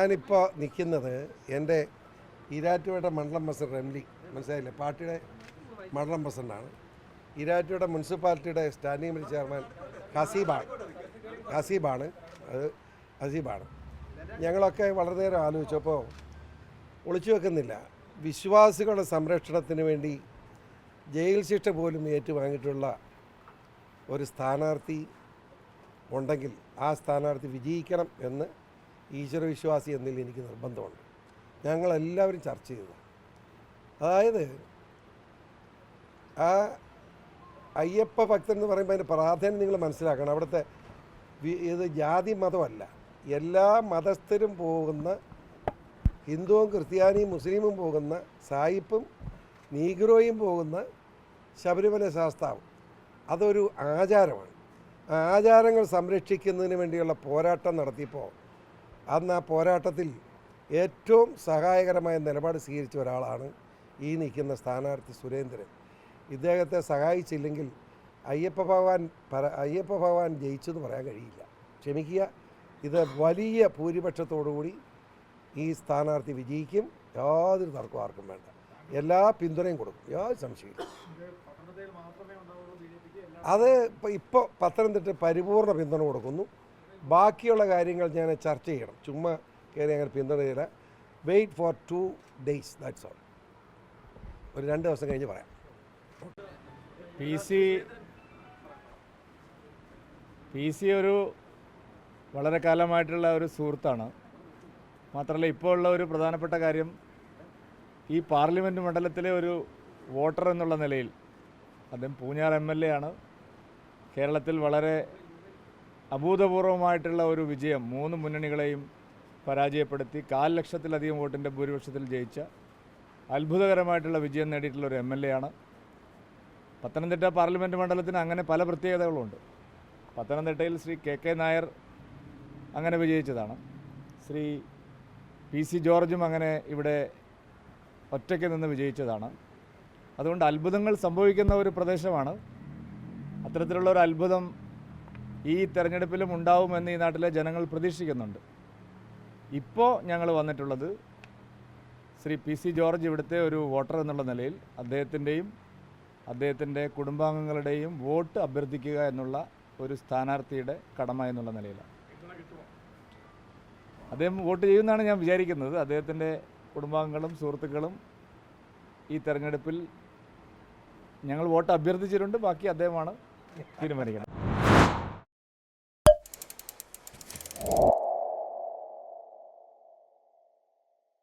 ഞാനിപ്പോൾ നിൽക്കുന്നത് എൻ്റെ ഈരാറ്റുപേട്ട മണ്ഡലം പ്രസിഡന്റ് റെംലി, മനസ്സിലായില്ലേ, പാർട്ടിയുടെ മണ്ഡലം പ്രസിഡന്റാണ്. ഈരാറ്റുപേട്ട മുനിസിപ്പാലിറ്റിയുടെ സ്റ്റാൻഡിംഗ് കമ്മിറ്റി ചെയർമാൻ ഹസീബാണ്. ഞങ്ങളൊക്കെ വളരെ നേരം ആലോചിച്ചപ്പോൾ ഒളിച്ചു വെക്കുന്നില്ല, വിശ്വാസികളുടെ സംരക്ഷണത്തിന് വേണ്ടി ജയിൽ ശിക്ഷ പോലും ഏറ്റുവാങ്ങിയിട്ടുള്ള ഒരു സ്ഥാനാർത്ഥി ഉണ്ടെങ്കിൽ ആ സ്ഥാനാർത്ഥി വിജയിക്കണം എന്ന് ഈശ്വരവിശ്വാസി എന്നതിൽ എനിക്ക് നിർബന്ധമുണ്ട്. ഞങ്ങളെല്ലാവരും ചർച്ച ചെയ്തു. അതായത് ആ അയ്യപ്പ ഭക്തൻ എന്ന് പറയുമ്പോൾ അതിൻ്റെ പ്രാധാന്യം നിങ്ങൾ മനസ്സിലാക്കണം. അവിടുത്തെ ഇത് ജാതി മതമല്ല, എല്ലാ മതസ്ഥരും പോകുന്ന, ഹിന്ദുവും ക്രിസ്ത്യാനിയും മുസ്ലിമും പോകുന്ന, സായിപ്പും നീഗ്രോയും പോകുന്ന ശബരിമല ശാസ്താവും അതൊരു ആചാരമാണ്. ആ ആചാരങ്ങൾ സംരക്ഷിക്കുന്നതിന് വേണ്ടിയുള്ള പോരാട്ടം നടത്തിയപ്പോൾ അന്ന് ആ പോരാട്ടത്തിൽ ഏറ്റവും സഹായകരമായ നിലപാട് സ്വീകരിച്ച ഒരാളാണ് ഈ നിൽക്കുന്ന സ്ഥാനാർത്ഥി സുരേന്ദ്രൻ. ഇദ്ദേഹത്തെ സഹായിച്ചില്ലെങ്കിൽ അയ്യപ്പ ഭഗവാൻ ജയിച്ചെന്ന് പറയാൻ കഴിയില്ല. ക്ഷമിക്കുക, ഇത് വലിയ ഭൂരിപക്ഷത്തോടുകൂടി ഈ സ്ഥാനാർത്ഥി വിജയിക്കും. യാതൊരു തർക്കവും ആർക്കും വേണ്ട. എല്ലാ പിന്തുണയും കൊടുക്കും, യാതൊരു സംശയമില്ല. അത് ഇപ്പോൾ പത്തനംതിട്ട പരിപൂർണ പിന്തുണ കൊടുക്കുന്നു. ബാക്കിയുള്ള കാര്യങ്ങൾ ഞാൻ ചർച്ച ചെയ്യണം. ചുമ്മാ കയറി അങ്ങനെ പിന്തുണ ചെയ്യില്ല. Wait for 2 days, that's all. ഒരു 2 ദിവസം കഴിഞ്ഞ് പറയാം. പി സി ഒരു വളരെ കാലമായിട്ടുള്ള ഒരു സുഹൃത്താണ്. മാത്രമല്ല, ഇപ്പോൾ ഉള്ള ഒരു പ്രധാനപ്പെട്ട കാര്യം, ഈ പാർലമെൻറ്റ് മണ്ഡലത്തിലെ ഒരു വോട്ടർ എന്നുള്ള നിലയിൽ അദ്ദേഹം പൂഞ്ഞാർ MLA ആണ്. കേരളത്തിൽ വളരെ അഭൂതപൂർവമായിട്ടുള്ള ഒരു വിജയം, 3 മുന്നണികളെയും പരാജയപ്പെടുത്തി 400,000-ലധികം വോട്ടിൻ്റെ ഭൂരിപക്ഷത്തിൽ ജയിച്ച അത്ഭുതകരമായിട്ടുള്ള വിജയം നേടിയിട്ടുള്ള ഒരു MLA ആണ്. പത്തനംതിട്ട പാർലമെൻറ്റ് മണ്ഡലത്തിന് അങ്ങനെ പല പ്രത്യേകതകളുണ്ട്. പത്തനംതിട്ടയിൽ ശ്രീ KK നായർ അങ്ങനെ വിജയിച്ചതാണ്. ശ്രീ PC ജോർജും അങ്ങനെ ഇവിടെ ഒറ്റയ്ക്ക് നിന്ന് വിജയിച്ചതാണ്. അതുകൊണ്ട് അത്ഭുതങ്ങൾ സംഭവിക്കുന്ന ഒരു പ്രദേശമാണ്. അത്തരത്തിലുള്ള ഒരു അത്ഭുതം ഈ തെരഞ്ഞെടുപ്പിലും ഉണ്ടാവുമെന്ന് ഈ നാട്ടിലെ ജനങ്ങൾ പ്രതീക്ഷിക്കുന്നുണ്ട്. ഇപ്പോൾ ഞങ്ങൾ വന്നിട്ടുള്ളത് ശ്രീ PC ജോർജ് ഇവിടുത്തെ ഒരു വോട്ടർ എന്നുള്ള നിലയിൽ അദ്ദേഹത്തിൻ്റെ കുടുംബാംഗങ്ങളുടെയും വോട്ട് അഭ്യർത്ഥിക്കുക എന്നുള്ള ഒരു സ്ഥാനാർത്ഥിയുടെ കടമ എന്നുള്ള നിലയിലാണ്. അദ്ദേഹം വോട്ട് ചെയ്യുമെന്നാണ് ഞാൻ വിചാരിക്കുന്നത്. അദ്ദേഹത്തിൻ്റെ കുടുംബാംഗങ്ങളും സുഹൃത്തുക്കളും ഈ തെരഞ്ഞെടുപ്പിൽ ഞങ്ങൾ വോട്ട് അഭ്യർത്ഥിച്ചിട്ടുണ്ട്. ബാക്കി അദ്ദേഹമാണ് തീരുമാനിക്കുന്നത്.